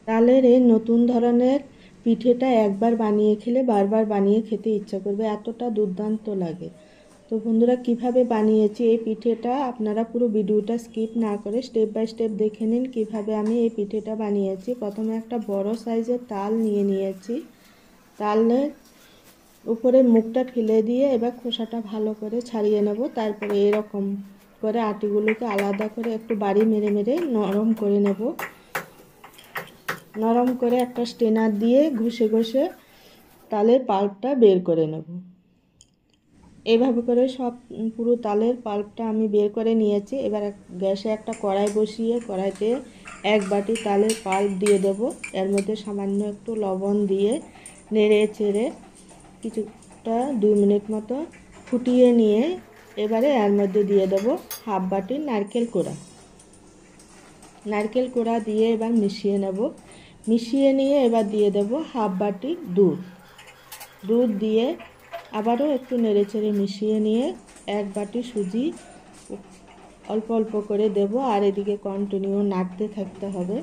তালের এই নতুন ধরনের পিঠেটা একবার বানিয়ে খেলে বারবার বানিয়ে খেতে ইচ্ছা করবে, এতটা দুর্দান্ত লাগে। তো বন্ধুরা, কিভাবে বানিয়েছি এই পিঠেটা আপনারা পুরো ভিডিওটা স্কিপ না করে স্টেপ বাই স্টেপ দেখে নিন কিভাবে আমি এই পিঠেটা বানিয়েছি। প্রথমে একটা বড় সাইজের তাল নিয়েছি। তালের উপরে মুখটা ফেলে দিয়ে এবার খোসাটা ভালো করে ছাড়িয়ে নেব। তারপরে এরকম করে আটিগুলোকে আলাদা করে একটু বাড়ি মেরে মেরে নরম করে নেব। নরম করে একটা স্ট্রেনার দিয়ে ঘষে ঘষে তালের পাল্পটা বের করে নেব। এইভাবে করে সব পুরো তালের পাল্পটা আমি বের করে নিয়েছি। এবার গ্যাসে একটা কড়াই বসিয়ে কড়াইতে 1 বাটি তালের পাল্প দিয়ে দেব। এর মধ্যে সামান্য একটু লবণ দিয়ে নেড়ে চেড়ে কিছুটা 2 মিনিট মতো ফুটিয়ে নিয়ে এবারে এর মধ্যে দিয়ে দেব হাফ বাটি নারকেল কোড়া। নারকেল কোড়া দিয়ে এবার মিশিয়ে নেব। মিশিয়ে নিয়ে এবার দিয়ে দেব হাফ বাটি দুধ। দুধ দিয়ে আবারও একটু নেড়েচেড়ে মিশিয়ে নিয়ে 1 বাটি সুজি অল্প অল্প করে দেব। আর এদিকে কন্টিনিউ নাড়তে থাকতে হবে।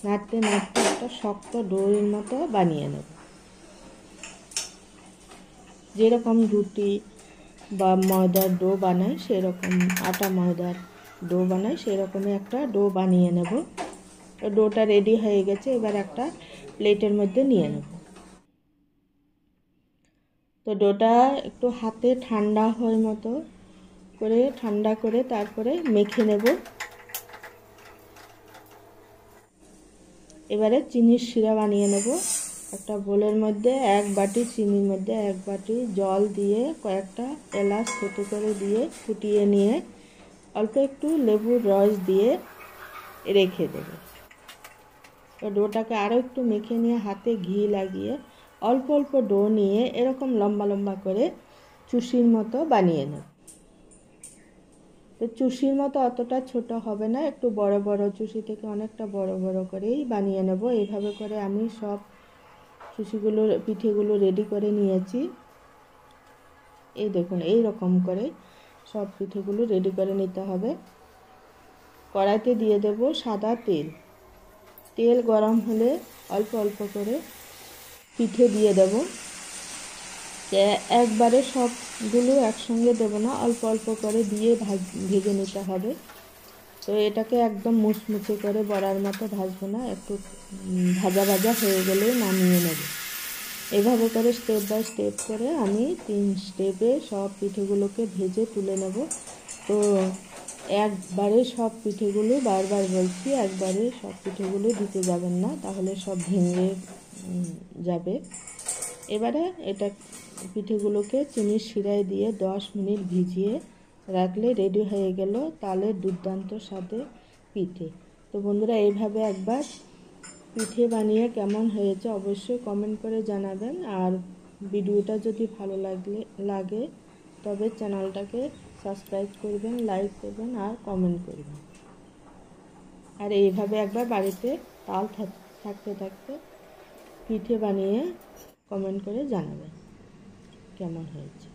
নাড়তে নাড়তে একটা শক্ত ডোয়ের মতো বানিয়ে নেব। যেরকম রুটি বা ময়দার ডো বানাই সেরকম, আটা ময়দার ডো বানাই সেরকমই একটা ডো বানিয়ে নেব। তো ডোটা রেডি হয়ে গেছে, এবার একটা প্লেটের মধ্যে নিয়ে নেব। তো ডোটা একটু হাতে ঠান্ডা হয়ে মতো করে ঠান্ডা করে তারপরে মেখে নেব। এবারে চিনির শিরা বানিয়ে নেব। একটা বোলের মধ্যে 1 বাটি চিনির মধ্যে 1 বাটি জল দিয়ে কয়েকটা এলাচ থেতো করে দিয়ে ফুটিয়ে নিয়ে অল্প একটু লেবুর রস দিয়ে রেখে দেব। তো ডোটাকে আরও একটু মেখে নিয়ে হাতে ঘি লাগিয়ে অল্প অল্প ডো নিয়ে এরকম লম্বা লম্বা করে চুষির মতো বানিয়ে নেব। তো চুষির মতো অতটা ছোট হবে না, একটু বড় বড়, চুষি থেকে অনেকটা বড় বড় করেই বানিয়ে নেব। এইভাবে করে আমি সব চুষিগুলো পিঠেগুলো রেডি করে নিয়েছি। এই দেখুন, এই রকম করে সব পিঠেগুলো রেডি করে নিতে হবে। কড়াইতে দিয়ে দেব সাদা তেল। তেল গরম হলে অল্প অল্প করে পিঠে দিয়ে দেব। একবারে সবগুলো একসঙ্গে দেবো না, অল্প অল্প করে দিয়ে ভেজে নিতে হবে। তো এটাকে একদম মুচমুচে করে বড়ার মতো ভাজবো না, একটু ভাজা ভাজা হয়ে গেলে নামিয়ে নেব। এভাবে করে স্টেপ বাই স্টেপ করে আমি 3 স্টেপে সব পিঠেগুলোকে ভেজে তুলে নেব। তো একবারে সব পিঠেগুলো, বারবার বলছি, একবারে সব পিঠেগুলো দিতে যাবেন না, তাহলে সব ভেঙে যাবে। এবারে এটা পিঠেগুলোকে চিনির শিরায় দিয়ে 10 মিনিট ভিজিয়ে রাখলে রেডি হয়ে গেল তালের দুর্দান্ত স্বাদে পিঠে। তো বন্ধুরা, এইভাবে একবার পিঠে বানিয়ে কেমন হয়েছে অবশ্যই কমেন্ট করে জানাবেন। আর ভিডিওটা যদি ভালো লাগে তবে চ্যানেলটাকে সাবস্ক্রাইব করবেন, লাইক করবেন আর কমেন্ট করবেন। আর এইভাবে একবার বাড়িতে তাল থাকতে থাকতে পিঠে বানিয়ে কমেন্ট করে জানাবেন কেমন হয়েছে।